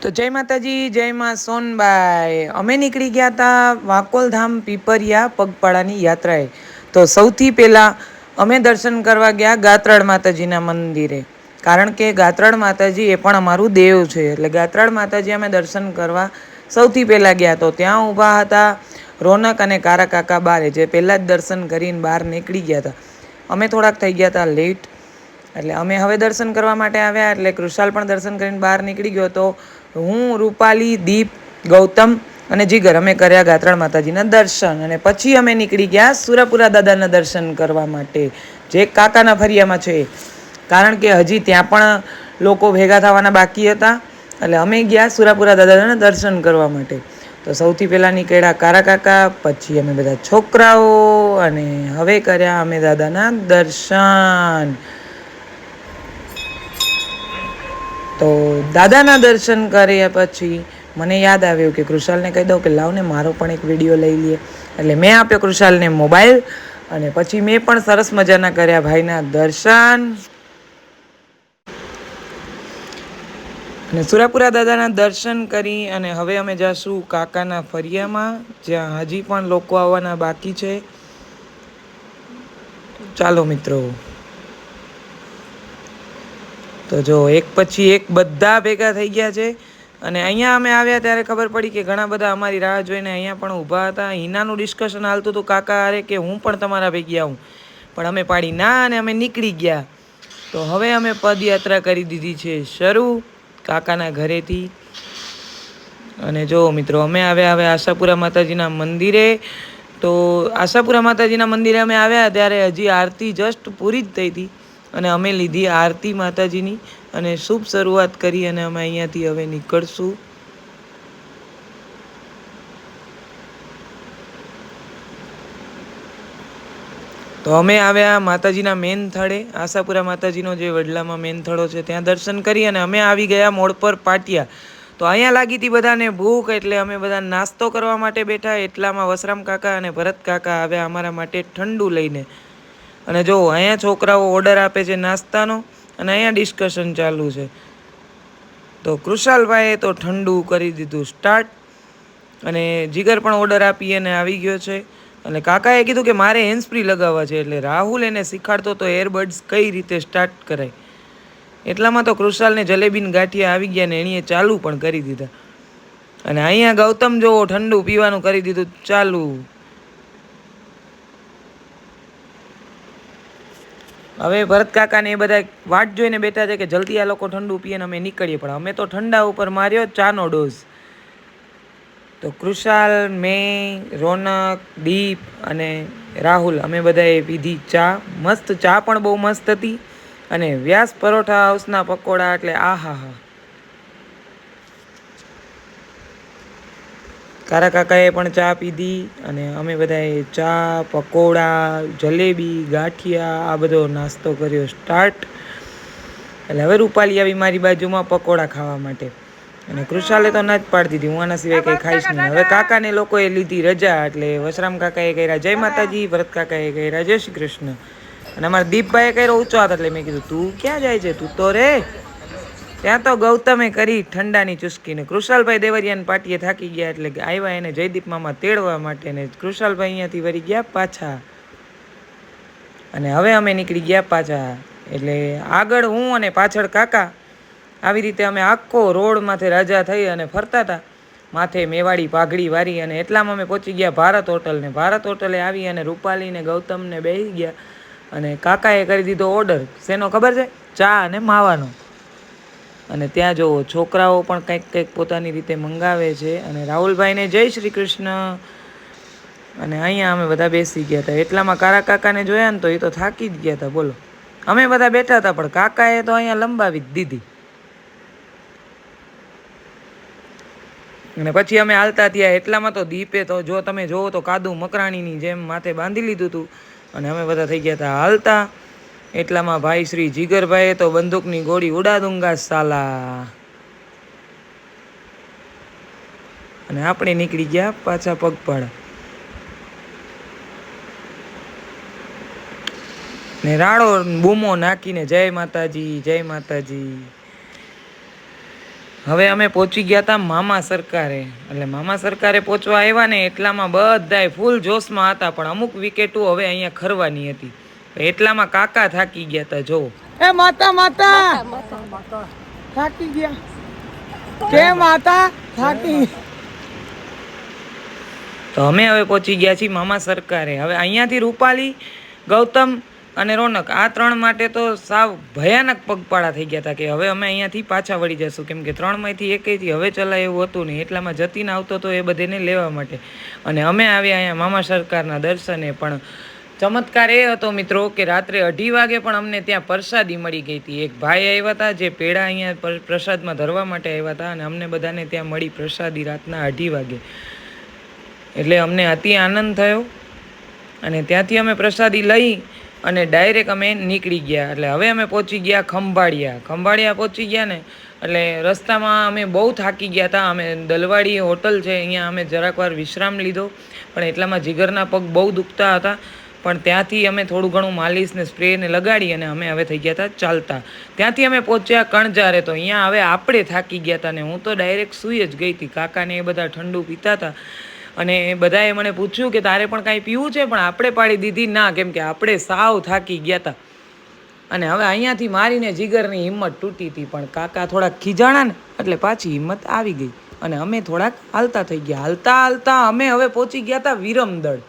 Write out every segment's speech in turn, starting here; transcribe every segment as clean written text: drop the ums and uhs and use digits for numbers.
તો જય માતાજી, જય માં સોનબાઈ. અમે નીકળી ગયા હતા વાકોલધામ પીપરિયા પગપાળાની યાત્રાએ. તો સૌથી પહેલાં અમે દર્શન કરવા ગયા ગાત્રાળ માતાજીના મંદિરે, કારણ કે ગાત્રાળ માતાજી એ પણ અમારું દેવ છે. એટલે ગાત્રાળ માતાજી અમે દર્શન કરવા સૌથી પહેલાં ગયા. તો ત્યાં ઊભા હતા રોનક અને કારા કાકા બારે, જે પહેલાં જ દર્શન કરીને બહાર નીકળી ગયા હતા. અમે થોડાક થઈ ગયા હતા લેટ, એટલે અમે હવે દર્શન કરવા માટે આવ્યા. એટલે કૃષાલ પણ દર્શન કરીને બહાર નીકળી ગયો. તો હું, રૂપાલી, દીપ, ગૌતમ અને જીગર અમે કર્યા ગાત્રાળ માતાજીના દર્શન. અને પછી અમે નીકળી ગયા સુરાપુરા દાદાના દર્શન કરવા માટે, જે કાકાના ફરિયામાં છે. કારણ કે હજી ત્યાં પણ લોકો ભેગા થવાના બાકી હતા, એટલે અમે ગયા સુરાપુરા દાદાના દર્શન કરવા માટે. તો સૌથી પહેલાં નીકળ્યા કારા કાકા, પછી અમે બધા છોકરાઓ, અને હવે કર્યા અમે દાદાના દર્શન. તો દાદાના દર્શન કર્યા પછી મને યાદ આવ્યું કે કૃષાલને કહી દઉં કે લાવને મારો પણ એક વિડીયો લઈ લઈએ. એટલે મેં આપ્યો કૃષાલને મોબાઈલ, અને પછી મેં પણ સરસ મજાના કર્યા ભાઈના દર્શન. અને સુરાપુરા દાદાના દર્શન કરી અને હવે અમે જઈશું કાકાના ફરિયામાં, જ્યાં હજી પણ લોકો આવવાના બાકી છે. ચાલો મિત્રો. તો જો એક પછી એક બધા ભેગા થઈ ગયા છે. અને અહીંયા અમે આવ્યા ત્યારે ખબર પડી કે ઘણા બધા અમારી રાહ જોઈને અહીંયા પણ ઊભા હતા. હિનાનું ડિસ્કશન હાલતું હતું કાકા અરે કે હું પણ તમારા ભેગી આવું, પણ અમે પાડી ના, અને અમે નીકળી ગયા. તો હવે અમે પદયાત્રા કરી દીધી છે શરૂ કાકાના ઘરેથી. અને જો મિત્રો અમે આવ્યા હવે આશાપુરા માતાજીના મંદિરે. તો આશાપુરા માતાજીના મંદિરે અમે આવ્યા ત્યારે હજી આરતી જસ્ટ પૂરી જ થઈ હતી, અને અમે લીધી આરતી માતાજીની અને શુભ શરૂઆત કરી, અને અમે અહીંયાથી હવે નીકળશું. તો અમે આવ્યા માતાજીના મેન થળે, આશાપુરા માતાજીનો જે વડલામાં મેન થળો છે ત્યાં દર્શન કરી, અને અમે આવી ગયા મોડ પર પાટિયા. તો અહીંયા લાગી હતી બધાને ભૂખ, એટલે અમે બધા નાસ્તો કરવા માટે બેઠા. એટલામાં વસરામ કાકા અને ભરત કાકા આવ્યા અમારા માટે ઠંડુ લઈને. અને જો અહીંયા છોકરાઓ ઓર્ડર આપે છે નાસ્તાનો, અને અહીંયા ડિસ્કશન ચાલુ છે. તો કૃષાલભાઈએ તો ઠંડુ કરી દીધું સ્ટાર્ટ, અને જીગર પણ ઓર્ડર આપી અને આવી ગયો છે. અને કાકાએ કીધું કે મારે હેન્ડસ્પ્રી લગાવવા છે, એટલે રાહુલ એને શીખાડતો તો એરબડ્સ કઈ રીતે સ્ટાર્ટ કરાય. એટલામાં તો કૃષાલને જલેબીન ગાંઠિયા આવી ગયા, ને એણીએ ચાલુ પણ કરી દીધા. અને અહીંયા ગૌતમ જોવો ઠંડુ પીવાનું કરી દીધું ચાલુ. હવે ભરત કાકાને એ બધા વાટ જોઈને બેઠા છે કે જલ્દી આ લોકો ઠંડુ પીએ ને અમે નીકળીએ, પણ અમે તો ઠંડા ઉપર માર્યો ચાનો ડોઝ. તો કૃષાલ, મેં, રોનક, દીપ અને રાહુલ અમે બધાએ પીધી ચા. મસ્ત ચા પણ બહુ મસ્ત હતી. અને વ્યાસ પરોઠા હાઉસના પકોડા એટલે આહા હા. કારા કાકાએ પણ ચા પીધી, અને અમે બધાએ ચા, પકોડા, જલેબી, ગાંઠિયા આ બધો નાસ્તો કર્યો સ્ટાર્ટ. એટલે હવે રૂપાલી આવી મારી બાજુમાં પકોડા ખાવા માટે, અને કૃષાલે તો ના જ પાડી દીધી, હું આના સિવાય કંઈ ખાઈશ નહીં. હવે કાકાને લોકોએ લીધી રજા, એટલે વસરામ કાકાએ કર્યા જય માતાજી, ભરત કાકાએ કર્યા જય શ્રી કૃષ્ણ, અને અમારા દીપભાઈએ કર્યો ઊંચો હાથ. એટલે મેં કીધું તું ક્યાં જાય છે, તું તો રે. ત્યાં તો ગૌતમે કરી ઠંડાની ચુસ્કીને. કૃષાલભાઈ દેવરિયાને પાટીએ થાકી ગયા, એટલે આવ્યા એને જયદીપ મામા તેડવા માટે, ને કૃષાલભાઈ અહીંયાથી વળી ગયા પાછા. અને હવે અમે નીકળી ગયા પાછા, એટલે આગળ હું અને પાછળ કાકા, આવી રીતે અમે આખો રોડ માથે રાજા થઈ અને ફરતા હતા, માથે મેવાડી પાઘડી વારી. અને એટલામાં અમે પહોંચી ગયા ભારત હોટલને. ભારત હોટલે આવી અને રૂપાલીને ગૌતમને બેસી ગયા, અને કાકાએ કરી દીધો ઓર્ડર. શેનો ખબર છે? ચા અને માવાનો. અને ત્યાં જુઓ છોકરાઓ પણ કંઈક કંઈક પોતાની રીતે મંગાવે છે. અને રાહુલભાઈને જય શ્રી કૃષ્ણ. અને અહીંયા અમે બધા બેસી ગયા હતા. એટલામાં કારા કાકાને જોયા ને તો એ તો થાકી જ ગયા હતા. બોલો, અમે બધા બેઠા હતા, પણ કાકાએ તો અહીંયા લંબાવી જ દીધી. અને પછી અમે હાલતા થયા. એટલામાં તો દીપે તો જો તમે જોવો તો કાદુ મકરાણીની જેમ માથે બાંધી લીધું હતું, અને અમે બધા થઈ ગયા હતા હાલતા. એટલામાં ભાઈ શ્રી જીગરભાઈએ તો બંદૂકની ગોળી ઉડા દૂંગા સાલા. અને આપણે નીકળી ગયા પાછા પગપાળા. ને રાડો બૂમો નાખીને જય માતાજી, જય માતાજી. હવે અમે પહોંચી ગયા હતા મામા સરકારે. એટલે મામા સરકારે પહોંચવા આવ્યા ને એટલામાં બધાય ફૂલ જોશમાં હતા, પણ અમુક વિકેટો હવે અહીંયા ખરવાની હતી. એટલામાં કાકા થાકી ગયા હતા. જો એ માતા માતા થાકી ગયા કે માતા થાકી. તો અમે હવે પહોંચી ગયા છીએ મામા સરકારે. હવે અહીંયાથી રૂપાલી, ગૌતમ અને રોનક આ 3 માટે તો સાવ ભયાનક પગપાળા થઈ ગયા હતા કે હવે અમે અહીંયાથી પાછા વળી જશું, કેમ કે 3માંથી એકેયથી હવે ચલાય એવું હતું નહીં. એટલામાં જતીને આવતો હતો એ બધેને લેવા માટે. અને અમે આવ્યા અહીંયા મામા સરકારના દર્શને. પણ ચમત્કાર એ હતો મિત્રો કે રાત્રે 2:30 વાગે પણ અમને ત્યાં પ્રસાદી મળી ગઈ હતી. એક ભાઈ આવ્યા હતા જે પેડા અહીંયા પ્રસાદમાં ધરવા માટે આવ્યા હતા, અને અમને બધાને ત્યાં મળી પ્રસાદી રાતના 2:30 વાગે. એટલે અમને અતિ આનંદ થયો. અને ત્યાંથી અમે પ્રસાદી લઈ અને ડાયરેક્ટ અમે નીકળી ગયા. એટલે હવે અમે પહોંચી ગયા ખંભાળિયા પહોંચી ગયા ને એટલે રસ્તામાં અમે બહુ થાકી ગયા હતા. અમે દલવાડી હોટલ છે અહીંયા અમે જરાક વાર વિશ્રામ લીધો, પણ એટલામાં જીગરના પગ બહુ દુખતા હતા. પણ ત્યાંથી અમે થોડું ઘણું માલિશ ને સ્પ્રે ને લગાડી અને અમે હવે થઈ ગયા હતા ચાલતા. ત્યાંથી અમે પહોંચ્યા કણજારે. તો અહીંયા હવે આપણે થાકી ગયા હતા ને હું તો ડાયરેક્ટ સૂઈ જ ગઈ હતી. કાકાને એ બધા ઠંડુ પીતા હતા અને બધાએ મને પૂછ્યું કે તારે પણ કાંઈ પીવું છે, પણ આપણે પાડી દીધી ના, કેમ કે આપણે સાવ થાકી ગયા હતા. અને હવે અહીંયાથી મારીને જીગરની હિંમત તૂટી હતી, પણ કાકા થોડાક ખીજાણા ને એટલે પાછી હિંમત આવી ગઈ અને અમે થોડાક હાલતા થઈ ગયા. હાલતા અમે હવે પહોંચી ગયા હતા વિરમદળ.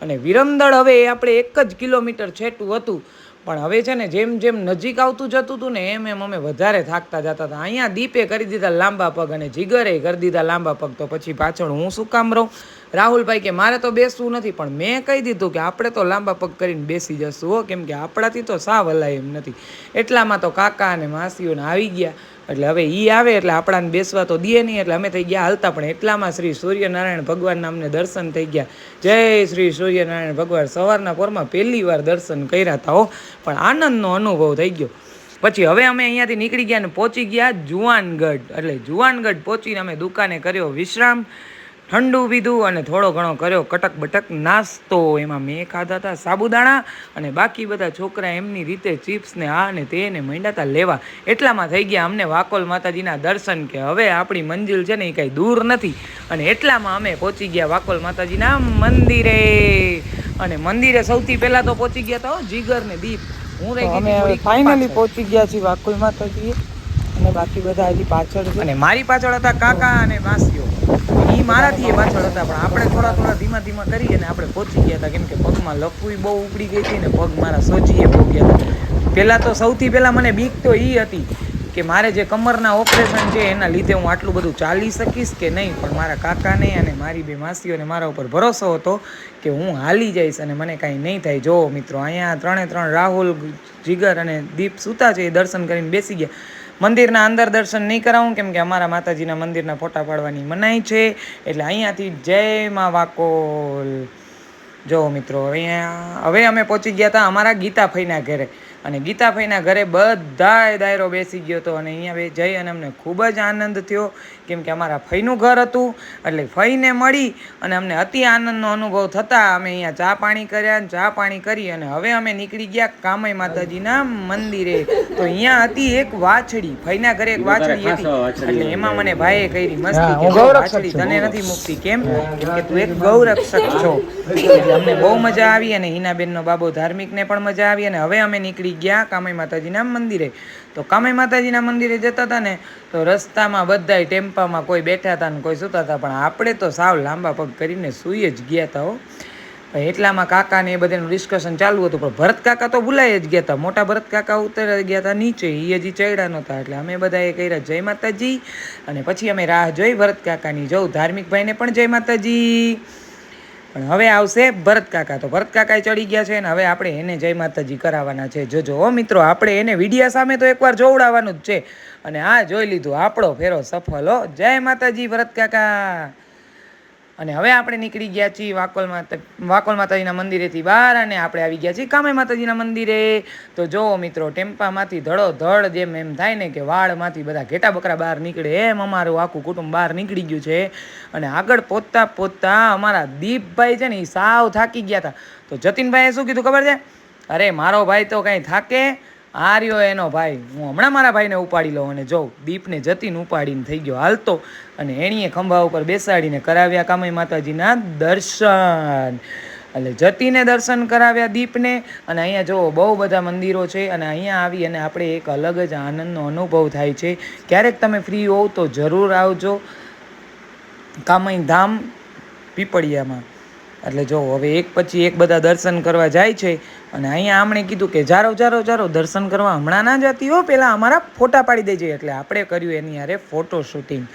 અને વિરમદળ હવે આપણે 1 જ કિલોમીટર છેટું હતું, પણ હવે છે ને જેમ જેમ નજીક આવતું જતું હતું ને એમ એમ અમે વધારે થાકતા જતા હતા. અહીંયા દીપે કરી દીધા લાંબા પગ અને જીગરે કરી દીધા લાંબા પગ. તો પછી પાછળ હું શું કામ રહું? રાહુલભાઈ કે મારે તો બેસવું નથી, પણ મેં કહી દીધું કે આપણે તો લાંબા પગ કરીને બેસી જશું હો, કેમ કે આપણાથી તો સાવ હલાય એમ નથી. એટલામાં તો કાકા અને માસીઓને આવી ગયા. એટલે હવે એ આવે એટલે આપણાને બેસવા તો દે નહીં, એટલે અમે થઈ ગયા હાલતા. પણ એટલામાં શ્રી સૂર્યનારાયણ ભગવાનના અમને દર્શન થઈ ગયા. જય શ્રી સૂર્યનારાયણ ભગવાન. સવારના પોરમાં પહેલી વાર દર્શન કર્યા હતા હો, પણ આનંદનો અનુભવ થઈ ગયો. પછી હવે અમે અહીંયાથી નીકળી ગયા અને પહોંચી ગયા જુવાનગઢ. એટલે જુવાનગઢ પહોંચીને અમે દુકાને કર્યો વિશ્રામ, ઠંડુ પીધું અને થોડો ઘણો કર્યો કટક બટક નાસ્તો. એમાં મેં ખાધા હતા સાબુદાણા અને બાકી બધા છોકરા એમની રીતે ચિપ્સ ને આ ને તે ને માંડ્યા હતા લેવા. એટલામાં થઈ ગયા અમને વાકોલ માતાજીના દર્શન કે હવે આપણી મંજિલ છે ને એ કાંઈ દૂર નથી. અને એટલામાં અમે પહોંચી ગયા વાકોલ માતાજીના મંદિરે. અને મંદિરે સૌથી પહેલાં તો પહોંચી ગયા હતા જીગર ને દીપ. હું રહી ફાઇનલી પહોંચી ગયા છીએ વાકોલ માતાજી. અને બાકી બધા હજી પાછળ છે. અને મારી પાછળ હતા કાકા અને માસીઓ. એ મારાથી એ પાછળ હતા, પણ આપણે થોડા ધીમા કરી અને આપણે પહોંચી ગયા હતા, કેમ કે પગમાં લપુઈ બહુ ઉપડી ગઈ હતી ને પગ મારા સોજીએ બહુ ગયા હતા. પહેલાં તો સૌથી પહેલાં મને બીક તો એ હતી કે મારે જે કમરના ઓપરેશન છે એના લીધે હું આટલું બધું ચાલી શકીશ કે નહીં. પણ મારા કાકાને અને મારી બે માસીઓને મારા ઉપર ભરોસો હતો કે હું હાલી જઈશ અને મને કાંઈ નહીં થાય. જો મિત્રો અહીંયા 3 રાહુલ, જીગર અને દીપ સૂતા છે, એ દર્શન કરીને બેસી ગયા. મંદિરના અંદર દર્શન નહીં કરાવું, કેમ કે અમારા માતાજીના મંદિરના ફોટા પાડવાની મનાઈ છે. એટલે અહીંયાથી જય મા વાકોલ. જો મિત્રો અહીંયા હવે અમે પહોંચી ગયા હતા અમારા ગીતાભાઈના ઘરે. અને ગીતાભાઈના ઘરે બધાય દાયરો બેસી ગયો હતો. અને અહીંયા જઈ અને અમને ખૂબ જ આનંદ થયો, કેમ કે અમારા ફઈનું ઘર હતું. એટલે ફઈને મળી અને અમને અતિ આનંદનો અનુભવ થતાં અમે અહીંયા ચા પાણી કર્યા અને ચા પાણી કરી અને હવે અમે નીકળી ગયા કામય માતાજીના મંદિરે. તો અહીંયા હતી એક વાછડી, ફઈના ઘરે એક વાછડી હતી. એટલે એમાં મને ભાઈએ કરી મસ્તી કે વાછડી તને નથી મૂકતી, કેમ કે તું એક ગૌરક્ષક છો. એટલે અમને બહુ મજા આવી અને હિનાબેનનો બાબો ધાર્મિકને પણ મજા આવી. અને હવે અમે નીકળી ગયા કામય માતાજીના મંદિરે. તો કામય માતાજીના મંદિરે જતા હતા ને તો રસ્તામાં બધાય ટેમ્પામાં કોઈ બેઠા હતા ને કોઈ સૂતા હતા, પણ આપણે તો સાવ લાંબા પગ કરીને સૂઈ જ ગયા હતા હો. એટલામાં કાકાને એ બધાનું ડિસ્કશન ચાલુ હતું, પણ ભરત કાકા તો ભૂલાઈ જ ગયા હતા. મોટા ભરત કાકા ઉતરી ગયા હતા નીચે, એ હજી ચડ્યા નહોતા. એટલે અમે બધાએ કર્યા જય માતાજી. અને પછી અમે રાહ જોઈ ભરત કાકાની. જોઉં ધાર્મિક ભાઈને પણ જય માતાજી. પણ હવે આવશે ભરત કાકા. તો ભરત કાકા ચડી ગયા છે ને હવે આપણે એને જય માતાજી કરાવવાના છે. જોજો હો મિત્રો, આપણે એને વિડીયા સામે તો એકવાર જોવડાવવાનું જ છે. અને આ જોઈ લીધું, આપણો ફેરો સફળ હો. જય માતાજી ભરત કાકા. અને હવે આપણે નીકળી ગયા છીએ વાકોલ માતાજીના મંદિરેથી બહાર અને આપણે આવી ગયા છીએ કામય માતાજીના મંદિરે. તો જો મિત્રો, ટેમ્પામાંથી ધડોધડ જેમ એમ થાય ને કે વાળમાંથી બધા ઘેટા બકરા બહાર નીકળે એમ અમારું આખું કુટુંબ બહાર નીકળી ગયું છે. અને આગળ પહોંચતા અમારા દીપભાઈ છે ને એ સાવ થાકી ગયા હતા. તો જતીનભાઈએ શું કીધું ખબર છે? અરે મારો ભાઈ તો કાંઈ થાકે આ રહ્યો એનો ભાઈ. હું હમણાં મારા ભાઈને ઉપાડી લઉં અને જોઉં દીપને જતીને ઉપાડીને થઈ ગયો હાલતો, અને એણીએ ખંભા ઉપર બેસાડીને કરાવ્યા કામય માતાજીના દર્શન. એટલે જતીને દર્શન કરાવ્યા દીપને. અને અહીંયા જુઓ બહુ બધા મંદિરો છે, અને અહીંયા આવી અને આપણે એક અલગ જ આનંદનો અનુભવ થાય છે. ક્યારેક તમે ફ્રી હોવ તો જરૂર આવજો કામય ધામ પીપળિયામાં. એટલે જો હવે એક પછી એક બધા દર્શન કરવા જાય છે. અને અહીંયા આમણે કીધું કે જારો દર્શન કરવા હમણાં ના જતી હો, પહેલાં અમારા ફોટા પાડી દેજે. એટલે આપણે કર્યું એની હારે ફોટો શૂટિંગ,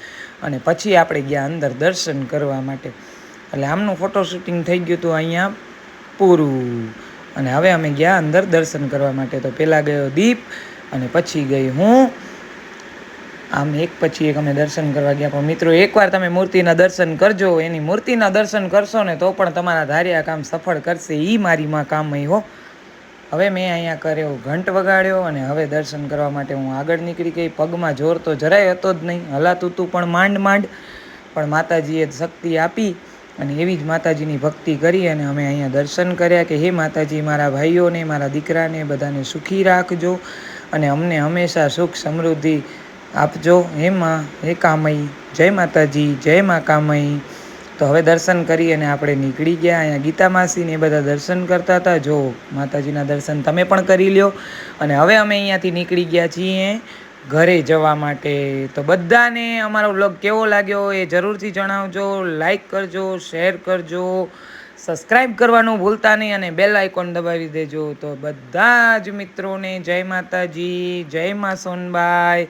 અને પછી આપણે ગયા અંદર દર્શન કરવા માટે. એટલે આમનું ફોટો શૂટિંગ થઈ ગયું હતું અહીંયા પૂરું. અને હવે અમે ગયા અંદર દર્શન કરવા માટે. તો પહેલાં ગયો દીપ અને પછી ગઈ હું. આમ એક પછી એક અમે દર્શન કરવા ગયા. પણ મિત્રો, એકવાર તમે મૂર્તિના દર્શન કરજો, એની મૂર્તિના દર્શન કરશો ને તો પણ તમારા ધાર્યા કામ સફળ કરશે. એ મારી માં કામ અહીં હો. હવે મેં અહીંયા કર્યો ઘંટ વગાડ્યો, અને હવે દર્શન કરવા માટે હું આગળ નીકળી ગઈ. પગમાં જોર તો જરાય હતો જ નહીં, હલાતું તું પણ માંડ. પણ માતાજીએ શક્તિ આપી, અને એવી જ માતાજીની ભક્તિ કરી અને અમે અહીંયા દર્શન કર્યા. કે હે માતાજી, મારા ભાઈઓને, મારા દીકરાને બધાને સુખી રાખજો, અને અમને હંમેશા સુખ સમૃદ્ધિ આપજો. હે માં, હે કામઈ. જય માતાજી, જય મા કામઈ. તો હવે દર્શન કરી અને આપણે નીકળી ગયા. અહીંયા ગીતા માસીને એ બધા દર્શન કરતા હતા. જો માતાજીના દર્શન તમે પણ કરી લ્યો. અને હવે અમે અહીંયાથી નીકળી ગયા છીએ ઘરે જવા માટે. તો બધાને અમારો વ્લોગ કેવો લાગ્યો એ જરૂરથી જણાવજો. લાઈક કરજો, શેર કરજો, સબસ્ક્રાઈબ કરવાનું ભૂલતા નહીં, અને બેલ આઇકોન દબાવી દેજો. તો બધા જ મિત્રોને જય માતાજી, જય મા સોનબાઈ.